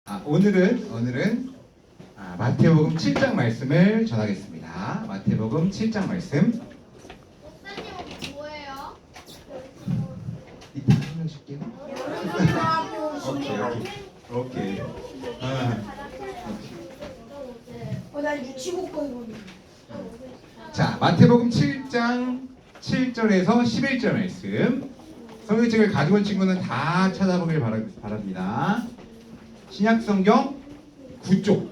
오늘은 마태복음 7장 말씀을 전하겠습니다. 마태복음 7장 말씀. 목사님 뭐예요? 이따 설명줄게요. 오케이. 난 유치복 거거든. 자, 마태복음 7장 7절에서 11절 말씀. 성경책을 가지고 온 친구는 다 찾아보길 바랍니다. 신약성경 9쪽.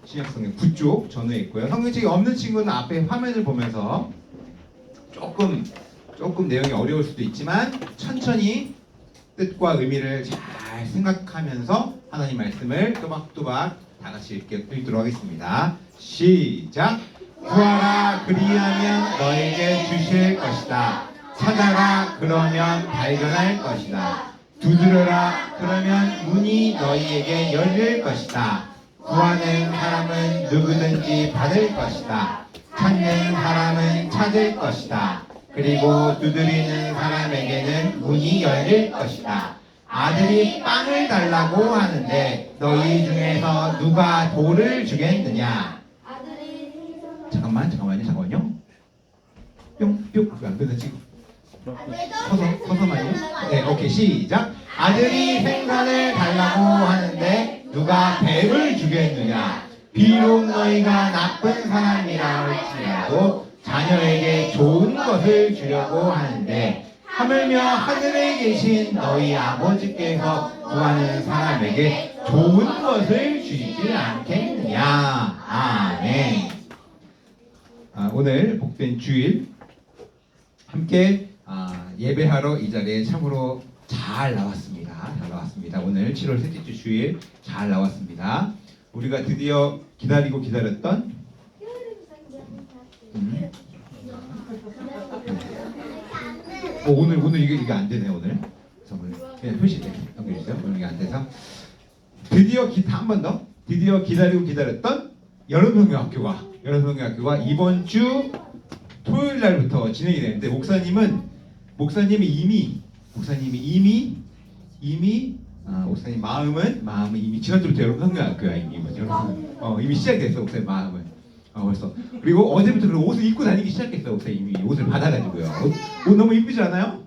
신약성경 9쪽 전후에 있고요. 성경책이 없는 친구는 앞에 화면을 보면서 조금 내용이 어려울 수도 있지만 천천히 뜻과 의미를 잘 생각하면서 하나님 말씀을 또박또박 다 같이 읽도록 하겠습니다. 시작! 구하라 그리하면 너에게 주실 것이다. 찾아라 그러면 발견할 것이다. 두드려라 그러면 문이 너희에게 열릴 것이다. 구하는 사람은 누구든지 받을 것이다. 찾는 사람은 찾을 것이다. 그리고 두드리는 사람에게는 문이 열릴 것이다. 아들이 빵을 달라고 하는데 너희 중에서 누가 돌을 주겠느냐? 잠깐만요. 뿅. 안 되나 지금? 서서만요. 네, 오케이, 시작. 아들이 생선을 달라고 하는데 누가 뱀을 주겠느냐? 비록 너희가 나쁜 사람이라 할지라도 자녀에게 좋은 것을 주려고 하는데 하물며 하늘에 계신 너희 아버지께서 구하는 사람에게 좋은 것을 주시지 않겠느냐? 아멘. 오늘 복된 주일 함께 예배하러 이 자리에 참으로 잘 나왔습니다. 오늘 7월 셋째 주 주일 잘 나왔습니다. 우리가 드디어 기다리고 기다렸던 오늘 이게 안 되네. 오늘 그냥 표시돼 넘겨주세요. 오늘 이게 안 돼서 드디어 한 번 더 드디어 기다리고 기다렸던 여름성경학교가 이번 주 토요일 날부터 진행이 되는데 목사님이 이미 마음은 이미 지난주부터 여름성경학교야. 이미 시작됐어. 목사님 마음은 벌써. 그리고 어제부터 그 옷을 입고 다니기 시작했어. 목사님 이미 옷을 받아가지고요. 옷 너무 이쁘지 않아요?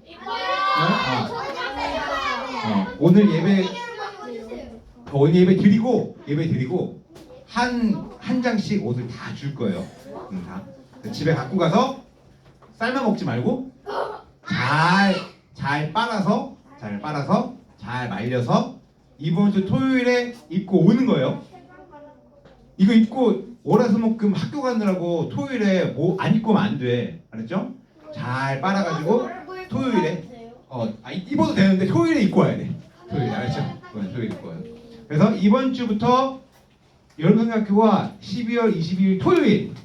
오늘 예배 드리고 한 장씩 옷을 다 줄 거예요. 집에 갖고 가서 삶아 먹지 말고 잘 빨아서 잘 말려서 이번 주 토요일에 입고 오는 거예요. 이거 입고 월화수목금 학교 가느라고 토요일에 뭐 안 입고 오면 안 돼. 알았죠? 잘 빨아가지고 토요일에 입어도 되는데 토요일에 입고 와야 돼. 토요일 알았죠? 토요일에 입고 와요. 그래서 이번 주부터 여름성경학교가 12월 22일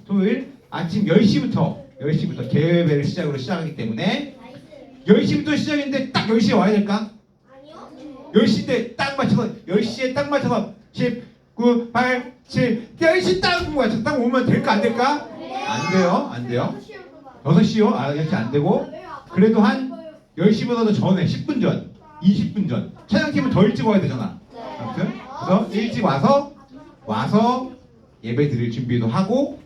토요일 아침 10시부터 개회를 시작하기 때문에 10시부터 시작인데 딱 10시에 와야 될까? 아니요. 10시에 딱 맞춰서 10, 9, 8, 7, 10시 딱 오면 될까 안 될까? 안 돼요. 6시요? 6시 안 되고 그래도 한 10시보다 더 전에 10분 전, 20분 전 촬영팀은 더 일찍 와야 되잖아. 아무튼 그래서 일찍 와서 예배 드릴 준비도 하고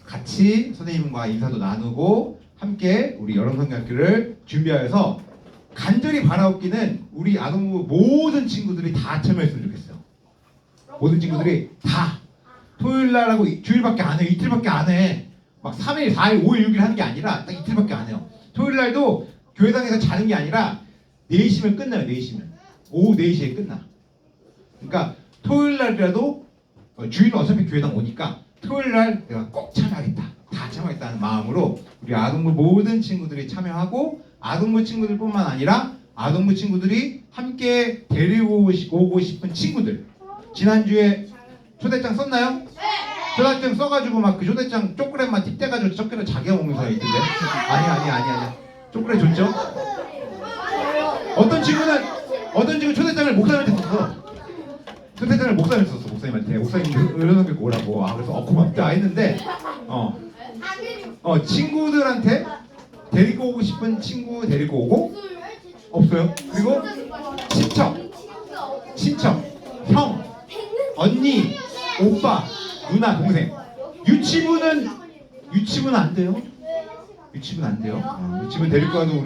같이 선생님과 인사도 나누고 함께 우리 여름성경학교를 준비하여서 간절히 바라옵기는 우리 아동부 모든 친구들이 다 참여했으면 좋겠어요. 모든 친구들이 다 토요일날하고 주일밖에 안 해. 이틀밖에 안 해. 막 3일, 4일, 5일, 6일 하는 게 아니라 딱 이틀밖에 안 해요. 토요일날도 교회당에서 자는 게 아니라 4시면 끝나요. 4시면 오후 4시에 끝나. 그러니까 토요일날이라도 주일은 어차피 교회당 오니까 토요일날 내가 꼭 참여하겠다. 다 참여하겠다는 마음으로 우리 아동부 모든 친구들이 참여하고 아동부 친구들뿐만 아니라 아동부 친구들이 함께 데리고 오고 싶은 친구들. 지난주에 초대장 썼나요? 네. 초대장 써가지고 막 그 초대장 초콜릿만 틱대가지고 초콜릿 자기가 먹는 사람이 있던데. 아니. 초콜릿 줬죠? 어떤 친구 초대장을 목사님한테 썼어. 목사님한테 목사님 여름성경 오라고. 그래서 고맙다 했는데 친구들한테 데리고 오고 싶은 친구 데리고 오고 없어요. 그리고 친척, 형, 언니, 오빠, 누나, 동생. 유치부는 안 돼요. 유치부는 안 돼요. 유치부 데리고 가도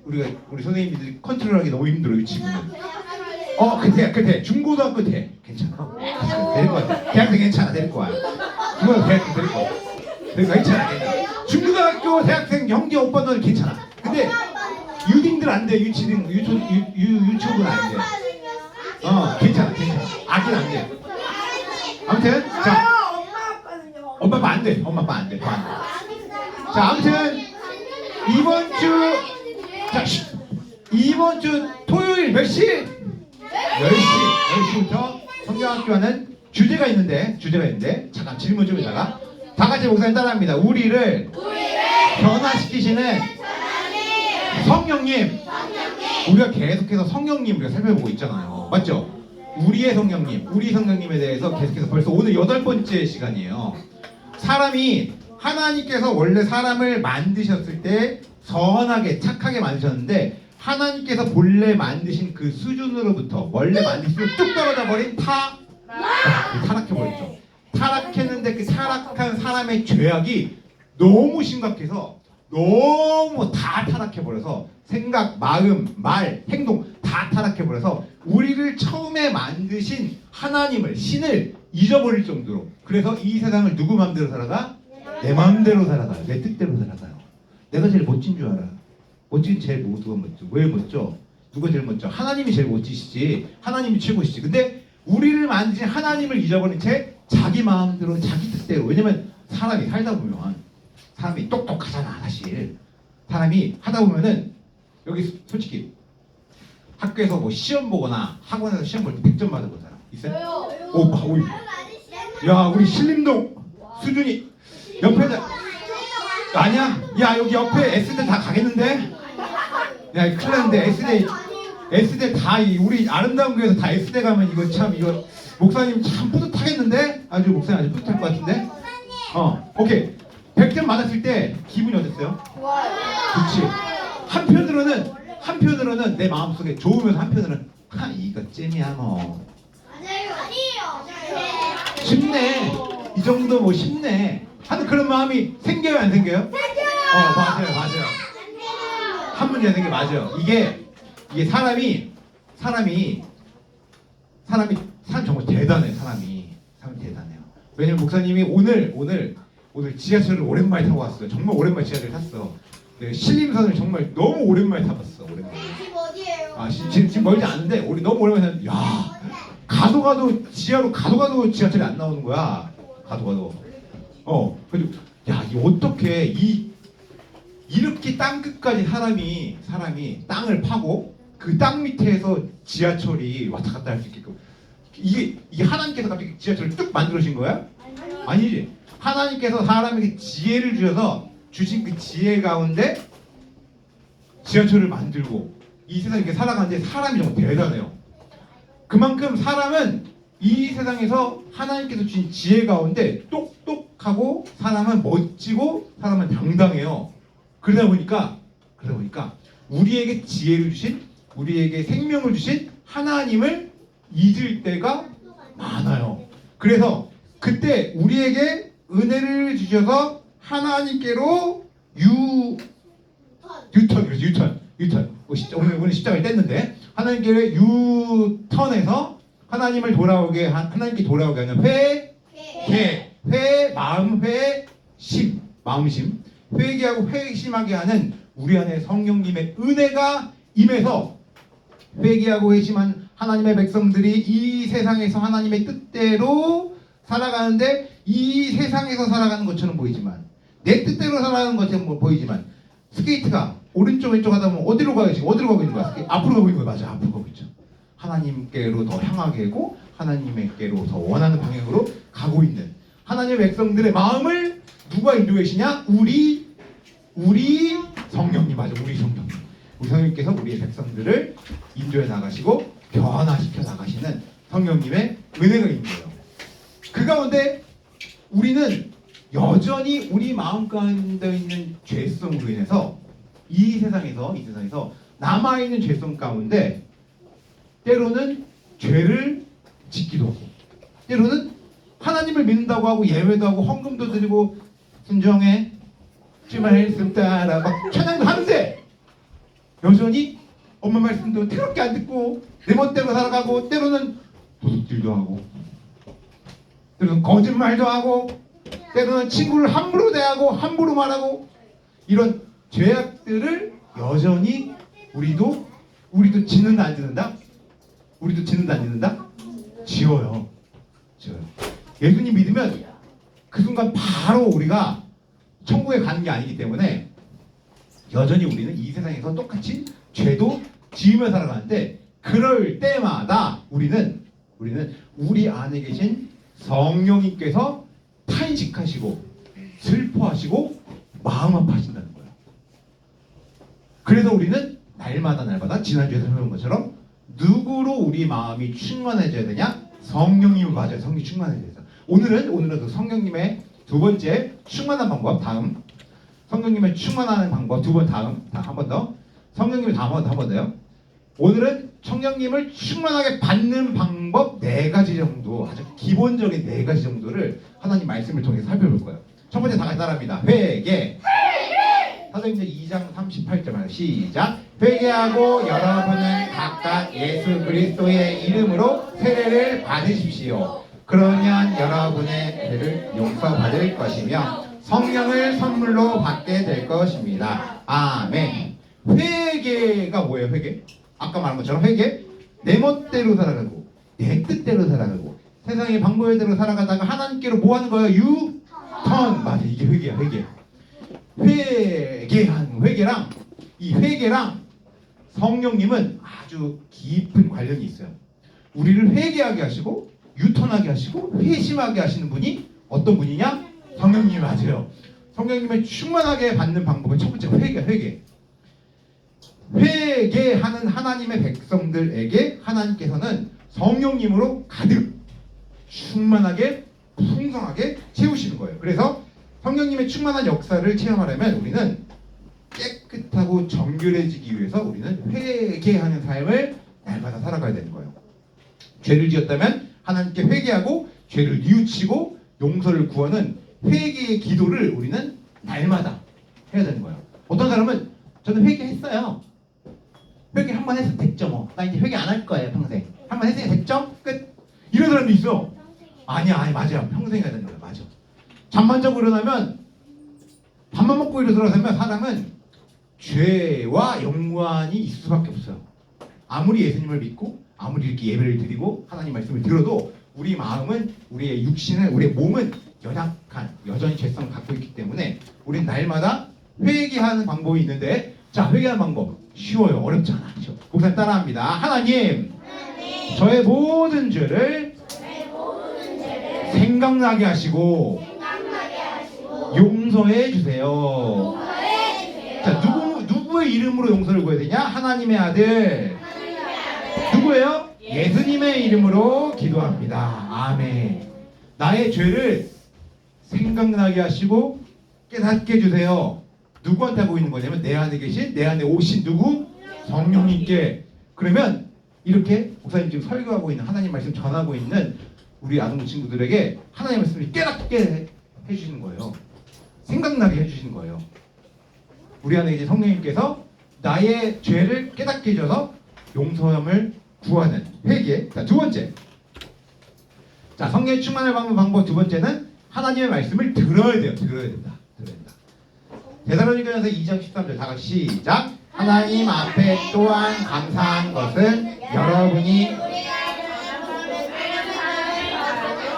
우리 선생님들이 컨트롤하기 너무 힘들어 유치부는. 그때 중고등학교 때 괜찮아. 데리고 와. 대학생 괜찮아. 데리고 와. 중고등학교 대학생 데리고 와. 괜찮아. 중고등학교 대학생 형제 오빠들 괜찮아. 근데 유딩들 안 돼. 유치부는 안 돼. 괜찮아. 아기는 안 돼. 아무튼 자, 엄마 아빠 안 돼. 엄마 아빠 안 돼. 자, 아무튼 이번 주 토요일 몇 시? 10시부터 성경학교하는 주제가 있는데 잠깐 질문 좀 해다가 다 같이 목사님 따라합니다. 우리를 변화시키시는 성령님. 우리가 계속해서 성령님 우리가 살펴보고 있잖아요. 맞죠? 우리 성령님에 대해서 계속해서 벌써 오늘 8번째 시간이에요. 사람이 하나님께서 원래 사람을 만드셨을 때 선하게 착하게 만드셨는데 하나님께서 본래 만드신 그 수준으로부터 원래 만드신 뚝 떨어져 버린 타락해버렸죠. 타락했는데 그 타락한 사람의 죄악이 너무 심각해서 너무 다 타락해버려서 생각, 마음, 말, 행동 다 타락해버려서 우리를 처음에 만드신 하나님을, 신을 잊어버릴 정도로. 그래서 이 세상을 누구 마음대로 살아가? 내 마음대로 살아가요. 내 뜻대로 살아가요. 내가 제일 멋진 줄 알아. 멋진 제일 누가 멋져? 왜 멋져? 누가 제일 멋져? 하나님이 제일 멋지시지. 하나님이 최고시지. 근데 우리를 만드신 하나님을 잊어버린 채 자기 마음대로 자기 뜻대로. 왜냐면 사람이 살다 보면 사람이 똑똑하잖아. 사실 사람이 하다 보면은 여기 솔직히 학교에서 뭐 시험 보거나 학원에서 시험 볼 때 100점 받아본 사람 있어요? 오이. 야, 우리 신림동 수준이 옆에는 아니야? 야, 여기 옆에 S대 다 가겠는데? 야, 큰일 났는데 S대 다 우리 아름다운 교회에서 다 S대 가면 이거 목사님 참 뿌듯하겠는데? 목사님 아주 뿌듯할 것 같은데? 오케이. 100점 맞았을 때 기분이 어땠어요? 좋지. 한편으로는 내 마음속에 좋으면서 한편으로는 이것쯤이야 뭐. 아니에요. 쉽네. 이 정도 뭐 쉽네. 하는 그런 마음이 생겨요, 안 생겨요? 맞아요. 한 문제 생겨. 맞아요. 이게 사람이 정말 대단해. 사람이 대단해요. 왜냐면 목사님이 오늘 지하철을 오랜만에 타고 왔어요. 정말 오랜만에 지하철을 탔어. 네, 신림선을 정말 너무 오랜만에 타봤어. 오랜만에. 집 어디예요? 지금 멀지 않은데 우리 너무 오랜만에 탔는데 가도 지하철이 안 나오는 거야. 가도. 그래서 이게 어떻게 이렇게 땅 끝까지 사람이 땅을 파고 그 땅 밑에서 지하철이 왔다 갔다 할 수 있게끔 이게 하나님께서 갑자기 지하철을 뚝 만들어주신 거야? 아니지. 하나님께서 사람에게 지혜를 주신 그 지혜 가운데 지하철을 만들고 이 세상에 이렇게 살아가는데 사람이 정말 대단해요. 그만큼 사람은 이 세상에서 하나님께서 주신 지혜 가운데 똑똑하고 사람은 멋지고 사람은 당당해요. 그러다 보니까 우리에게 지혜를 주신 우리에게 생명을 주신 하나님을 잊을 때가 많아요. 그래서 그때 우리에게 은혜를 주셔서 하나님께로 유턴. 오늘 십자가를 뗐는데 하나님께로 유턴해서 하나님께 돌아오게 하는 마음심, 회개하고 회심하게 하는 우리 안에 성령님의 은혜가 임해서 회개하고 회심한 하나님의 백성들이 이 세상에서 하나님의 뜻대로 살아가는데 이 세상에서 살아가는 것처럼 보이지만 내 뜻대로 살아가는 것처럼 보이지만 스케이트가 오른쪽 왼쪽 하다 보면 어디로 가고 있는 거야? 앞으로 가고 있는 거야. 맞아, 앞으로 가고 있죠. 하나님께로 더 향하게고 하나님께로 더 원하는 방향으로 가고 있는 하나님의 백성들의 마음을 누가 인도해 계시냐? 우리 성령님. 맞아, 우리 성령님. 우리 성령님께서 우리의 백성들을 인도해 나가시고 변화시켜 나가시는 성령님의 은혜가 있는 거예요. 그 가운데 우리는 여전히 우리 마음 가운데 있는 죄성으로 인해서 이 세상에서 남아있는 죄성 가운데 때로는 죄를 짓기도 하고 때로는 하나님을 믿는다고 하고 예배도 하고 헌금도 드리고 순종해 주 말씀 따라 막 찬양도 하는데 여전히 엄마 말씀도 태롭게 안 듣고 내 멋대로 살아가고 때로는 도둑질도 하고 때로는 거짓말도 하고 때로는 친구를 함부로 대하고 함부로 말하고 이런 죄악들을 여전히 우리도 지는다 안 지는다? 우리도 지는다 안 지는다? 지워요. 예수님 믿으면 그 순간 바로 우리가 천국에 가는 게 아니기 때문에 여전히 우리는 이 세상에서 똑같이 죄도 지으며 살아가는데 그럴 때마다 우리는 우리 안에 계신 성령님께서 탄식하시고 슬퍼하시고 마음 아파하신다는 거예요. 그래서 우리는 날마다 지난주에 설명한 것처럼 누구로 우리 마음이 충만해져야 되냐? 성령님을 맞아요. 성령 충만해져야 돼요. 오늘은 그 성령님의 두 번째 충만한 방법 다음 성령님의 충만하는 방법 두 번 다음 한 번 더 성령님을 한 번 더요. 오늘은 성령님을 충만하게 받는 방법 4가지 정도 아주 기본적인 4가지 정도를 하나님 말씀을 통해서 살펴볼 거예요. 첫 번째 다 같이 따라합니다. 회개. 사도행전 2장 38절 시작. 회개하고 여러분은 각각 예수 그리스도의 이름으로 세례를 받으십시오. 그러면 여러분의 죄를 용서받을 것이며 성령을 선물로 받게 될 것입니다. 아멘. 회개가 뭐예요? 회개? 아까 말한 것처럼 회개? 내 멋대로 살아가고 내 뜻대로 살아가고 세상의 방법대로 살아가다가 하나님께로 뭐 하는 거예요? 유턴. 맞아, 이게 회개야. 회개랑 이 회개랑 성령님은 아주 깊은 관련이 있어요. 우리를 회개하게 하시고 유턴하게 하시고 회심하게 하시는 분이 어떤 분이냐? 성령님 맞아요. 성령님을 충만하게 받는 방법은 첫 번째 회개. 회개하는 하나님의 백성들에게 하나님께서는 성령님으로 가득 충만하게 풍성하게 채우시는 거예요. 그래서 성령님의 충만한 역사를 체험하려면 우리는 깨끗하고 정결해지기 위해서 우리는 회개하는 삶을 날마다 살아가야 되는 거예요. 죄를 지었다면 하나님께 회개하고 죄를 뉘우치고 용서를 구하는 회개의 기도를 우리는 날마다 해야 되는 거예요. 어떤 사람은 저는 회개했어요. 회개 한 번 해서 됐죠 뭐. 나 이제 회개 안 할 거예요 평생. 한 번 했으니까 됐죠? 끝. 이런 사람도 있어. 아니야 맞아요. 평생 해야 되는 거예요. 맞아. 잠만 자고 일어나면 밥만 먹고 일어나면 사람은 죄와 연관이 있을 수밖에 없어요. 아무리 예수님을 믿고 아무리 이렇게 예배를 드리고 하나님 말씀을 들어도 우리 마음은 우리의 육신은 우리의 몸은 연약한 여전히 죄성을 갖고 있기 때문에 우리는 날마다 회개하는 방법이 있는데 자 회개하는 방법 쉬워요. 어렵지 않아. 목사님 따라합니다. 하나님 저의 모든 죄를 생각나게 하시고 용서해 주세요. 자 누구의 이름으로 용서를 구해야 되냐? 하나님의 아들 누구예요? 예수님의 이름으로 기도합니다. 아멘. 나의 죄를 생각나게 하시고 깨닫게 해주세요. 누구한테 하고 있는 거냐면 내 안에 오신 누구? 성령님께. 그러면 이렇게 목사님 지금 설교하고 있는 하나님 말씀 전하고 있는 우리 아동부 친구들에게 하나님 말씀을 깨닫게 해주시는 거예요. 생각나게 해주시는 거예요. 우리 안에 이제 성령님께서 나의 죄를 깨닫게 해줘서 용서함을 구하는 회개. 자, 두 번째. 자, 성령의 충만을 받는 방법 두 번째는 하나님의 말씀을 들어야 돼요. 들어야 된다. 데살로니가전서 2장 13절 다 같이 시작. 하나님 앞에 또한 감사한 것은 여러분이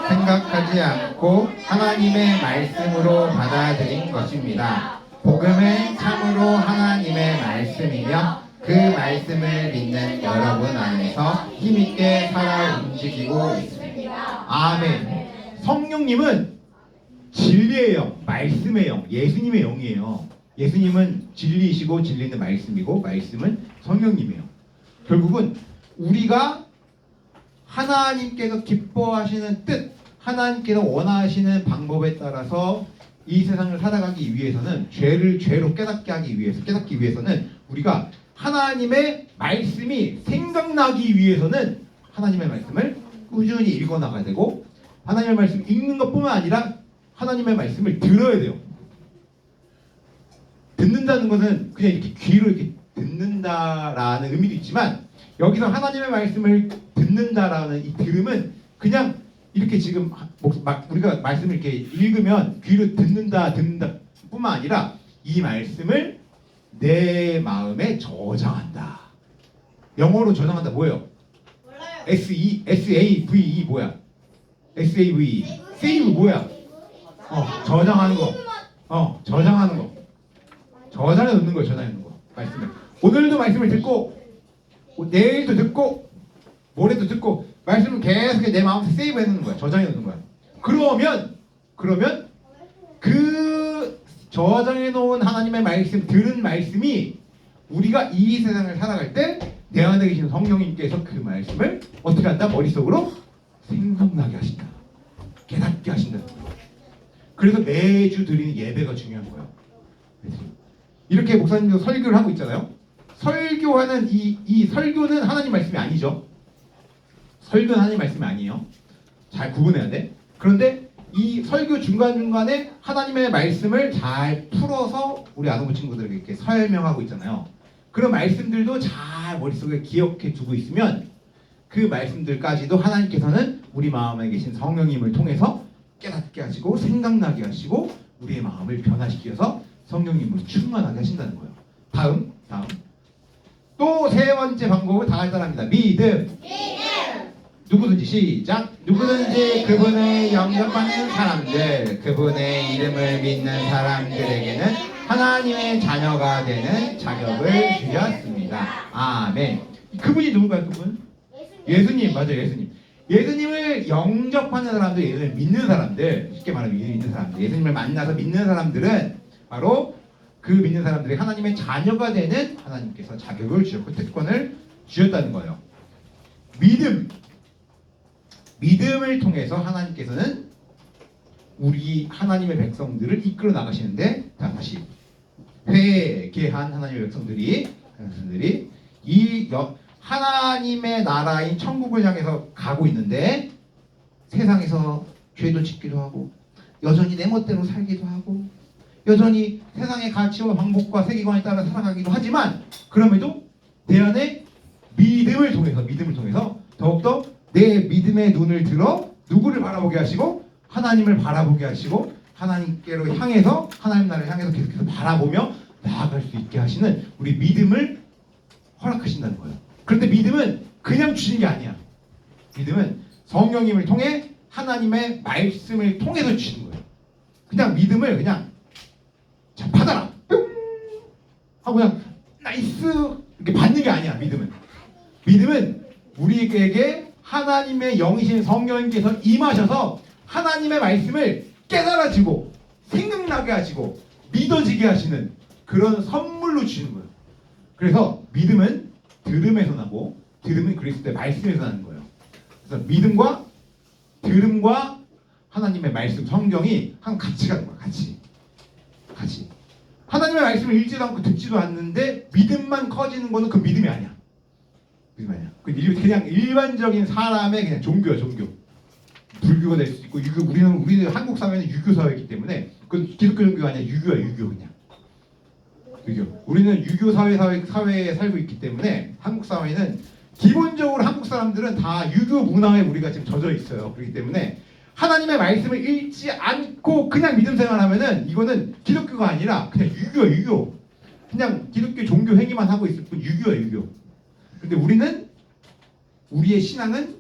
생각하지 않고 하나님의 말씀으로 받아들인 것입니다. 복음은 참으로 하나님의 말씀이며 그 말씀을 믿는 여러분 안에서 힘있게 살아 움직이고 있습니다. 아멘. 성령님은 진리의 영, 말씀의 영, 예수님의 영이에요. 예수님은 진리이시고 진리는 말씀이고 말씀은 성령님이에요. 결국은 우리가 하나님께서 기뻐하시는 뜻, 하나님께서 원하시는 방법에 따라서 이 세상을 살아가기 위해서는 죄를 죄로 깨닫기 위해서는 우리가 하나님의 말씀이 생각나기 위해서는 하나님의 말씀을 꾸준히 읽어나가야 되고 하나님의 말씀 읽는 것뿐만 아니라 하나님의 말씀을 들어야 돼요. 듣는다는 것은 그냥 이렇게 귀로 이렇게 듣는다라는 의미도 있지만 여기서 하나님의 말씀을 듣는다라는 이 들음은 그냥 이렇게 지금 막 우리가 말씀을 이렇게 읽으면 귀로 듣는다 뿐만 아니라 이 말씀을 내 마음에 저장한다. 영어로 저장한다 뭐예요? 몰라요. SAVE 뭐야? SAVE save 뭐야? 저장하는 거. 저장하는 거. 저장해 놓는 거예요. 저장해 놓는 거. 말씀을. 오늘도 말씀을 듣고 내일도 듣고 모레도 듣고 말씀을 계속 내 마음에 세이브해 놓는 거야. 저장해 놓는 거야. 그러면 그 저장해 놓은 하나님의 말씀 들은 말씀이 우리가 이 세상을 살아갈 때 내 안에 계신 성령님께서 그 말씀을 어떻게 한다? 머릿속으로 생각나게 하신다. 깨닫게 하신다. 그래서 매주 드리는 예배가 중요한 거예요. 이렇게 목사님도 설교를 하고 있잖아요. 설교하는 이 설교는 하나님 말씀이 아니죠. 설교는 하나님 말씀이 아니에요. 잘 구분해야 돼. 그런데 이 설교 중간중간에 하나님의 말씀을 잘 풀어서 우리 아동부 친구들에게 이렇게 설명하고 있잖아요. 그런 말씀들도 잘 머릿속에 기억해 두고 있으면 그 말씀들까지도 하나님께서는 우리 마음에 계신 성령님을 통해서 깨닫게 하시고 생각나게 하시고 우리의 마음을 변화시켜서 성령님으로 충만하게 하신다는 거예요. 다음 또 세 번째 방법은 다 간단합니다. 믿음. 누구든지 시작. 누구든지 그분을 영접하는 사람들, 그분의 이름을 믿는 사람들에게는 하나님의 자녀가 되는 자격을 주셨습니다. 아멘. 그분이 누군가요? 그분? 예수님. 맞아요. 예수님. 예수님을 영접하는 사람들, 예수님을 믿는 사람들, 쉽게 말하면 예수님 믿는 사람들, 예수님을 만나서 믿는 사람들은 바로 그 믿는 사람들이 하나님의 자녀가 되는 하나님께서 자격을 주셨고 특권을 주셨다는 거예요. 믿음을 통해서 하나님께서는 우리 하나님의 백성들을 이끌어 나가시는데, 자 다시 회개한 하나님의 백성들이 하나님의 나라인 천국을 향해서 가고 있는데 세상에서 죄도 짓기도 하고 여전히 내 멋대로 살기도 하고 여전히 세상의 가치와 방법과 세계관에 따라 살아가기도 하지만 그럼에도 내 안에 믿음을 통해서 더욱더 내 믿음의 눈을 들어 누구를 바라보게 하시고 하나님을 바라보게 하시고 하나님께로 향해서 하나님 나라를 향해서 계속해서 바라보며 나아갈 수 있게 하시는 우리 믿음을 허락하신다는 거예요. 그런데 믿음은 그냥 주신 게 아니야. 믿음은 성령님을 통해 하나님의 말씀을 통해서 주시는 거예요. 그냥 믿음을 그냥 자 받아라 뿅 하고 그냥 나이스 이렇게 받는 게 아니야. 믿음은 우리에게 하나님의 영이신 성령님께서 임하셔서 하나님의 말씀을 깨달아지고 생각나게 하시고 믿어지게 하시는 그런 선물로 주시는 거예요. 그래서 믿음은 들음에서 나고 들음은 그리스도의 말씀에서 나는 거예요. 그래서 믿음과 들음과 하나님의 말씀 성경이 항상 같이 가는 거야. 같이 하나님의 말씀을 읽지도 않고 듣지도 않는데 믿음만 커지는 거는 그 믿음이 아니야. 그냥 일반적인 사람의 그냥 종교야. 불교가 될 수 있고 유교. 우리는 한국 사회는 유교 사회이기 때문에 그건 기독교 종교가 아니야. 유교야. 그냥 유교. 우리는 유교 사회에 살고 있기 때문에 한국 사회는 기본적으로 한국 사람들은 다 유교 문화에 우리가 지금 젖어 있어요. 그렇기 때문에 하나님의 말씀을 읽지 않고 그냥 믿음 생활하면은 이거는 기독교가 아니라 그냥 유교야. 유교. 그냥 기독교 종교 행위만 하고 있을 뿐 유교야. 유교. 근데 우리의 신앙은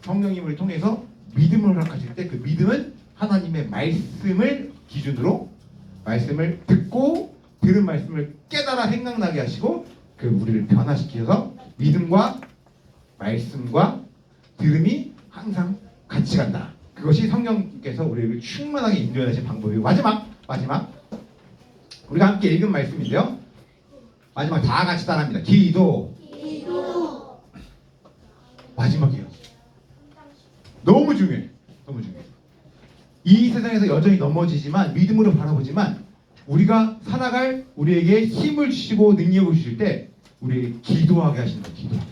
성령님을 통해서 믿음을 허락하실 때 그 믿음은 하나님의 말씀을 기준으로 말씀을 듣고 들은 말씀을 깨달아 생각나게 하시고 그 우리를 변화시켜서 믿음과 말씀과 들음이 항상 같이 간다. 그것이 성령께서 우리를 충만하게 인도하신 방법이고 마지막 우리가 함께 읽은 말씀인데요. 마지막 다 같이 따라합니다. 기도. 마지막이에요. 너무 중요해. 이 세상에서 여전히 넘어지지만 믿음으로 바라보지만 우리가 살아갈 우리에게 힘을 주시고 능력을 주실 때 우리에게 기도하게 하신다. 기도하게.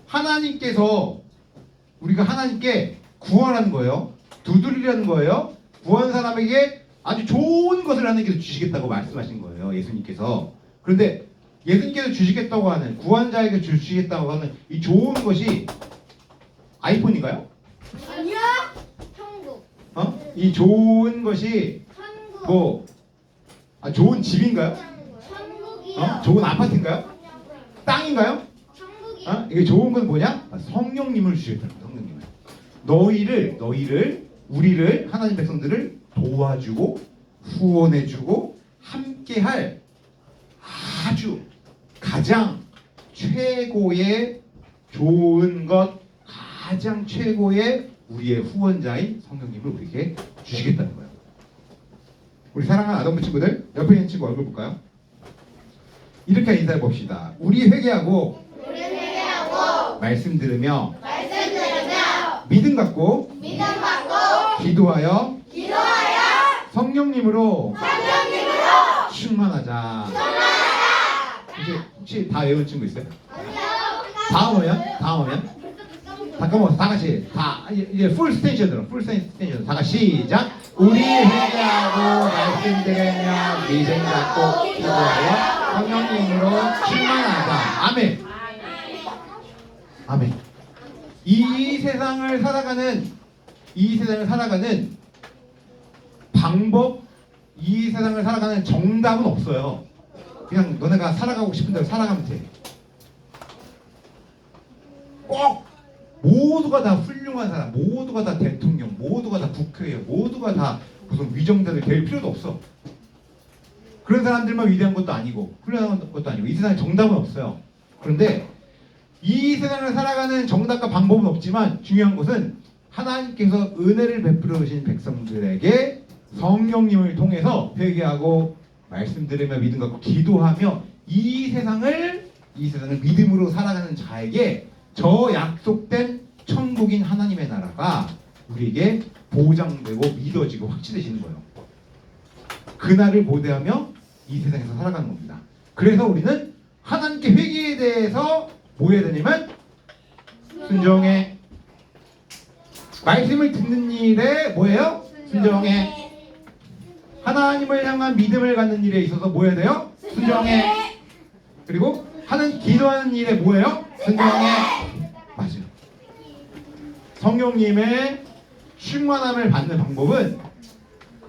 하나님께서 우리가 하나님께 구원하는 거예요. 두드리라는 거예요. 구한 사람에게 아주 좋은 것을 하나님께서 주시겠다고 말씀하신 거예요. 예수님께서. 그런데 예수님께서 주시겠다고 하는 구원자에게 주시겠다고 하는 이 좋은 것이 아이폰인가요? 아니야. 천국. 이 좋은 것이 천국. 뭐 좋은 집인가요? 천국이요. 좋은 아파트인가요? 땅인가요? 천국이요. 이게 좋은 건 뭐냐? 성령님을 주시겠다는 거예요. 성령님을. 우리를 하나님 백성들을 도와주고 후원해주고 함께할 아주 가장 최고의 좋은 것, 가장 최고의 우리의 후원자인 성령님을 우리에게 주시겠다는 거예요. 우리 사랑하는 아동부 친구들, 옆에 있는 친구 얼굴 볼까요? 이렇게 인사해 봅시다. 우리 회개하고 우리 회개하고 말씀 들으며 말씀 들으며 믿음 갖고 믿음 갖고 기도하여 기도하여 성령님으로 성령님으로 충만하자. 이제 혹시 다 외운 친구 있어요? 아니요. 다음 오면 다 까먹었어. 다 같이 다 이제 풀 스테이션으로 다 같이 시작. 우리 회개하고 말씀 들으며 믿음 갖고 기도하여 성령님으로 충만하자. 아멘. 아멘. 이 세상을 살아가는 방법, 이 세상을 살아가는 정답은 없어요. 그냥 너네가 살아가고 싶은 대로 살아가면 돼. 꼭 모두가 다 훌륭한 사람, 모두가 다 대통령, 모두가 다 국회의원, 모두가 다 무슨 위정자들 될 필요도 없어. 그런 사람들만 위대한 것도 아니고 훌륭한 것도 아니고 이 세상에 정답은 없어요. 그런데 이 세상을 살아가는 정답과 방법은 없지만 중요한 것은 하나님께서 은혜를 베풀어 주신 백성들에게 성령님을 통해서 회개하고 말씀 들으며 믿음 갖고 기도하며 이 세상을 믿음으로 살아가는 자에게 저 약속된 천국인 하나님의 나라가 우리에게 보장되고 믿어지고 확실해지는 거예요. 그날을 고대하며 이 세상에서 살아가는 겁니다. 그래서 우리는 하나님께 회개에 대해서 뭐 해야 되냐면 순종해. 말씀을 듣는 일에 뭐예요? 순종해. 하나님을 향한 믿음을 갖는 일에 있어서 뭐 해야 돼요? 순종해. 그리고 하나님 기도하는 일에 뭐예요? 순종해. 맞아요. 성령님의 충만함을 받는 방법은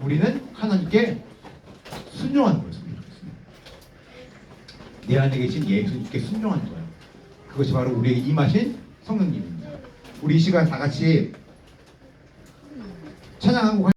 우리는 하나님께 순종하는 거예요. 내 안에 계신 예수님께 순종하는 거예요. 그것이 바로 우리에게 임하신 성령님입니다. 우리 이 시간 다 같이 찬양하고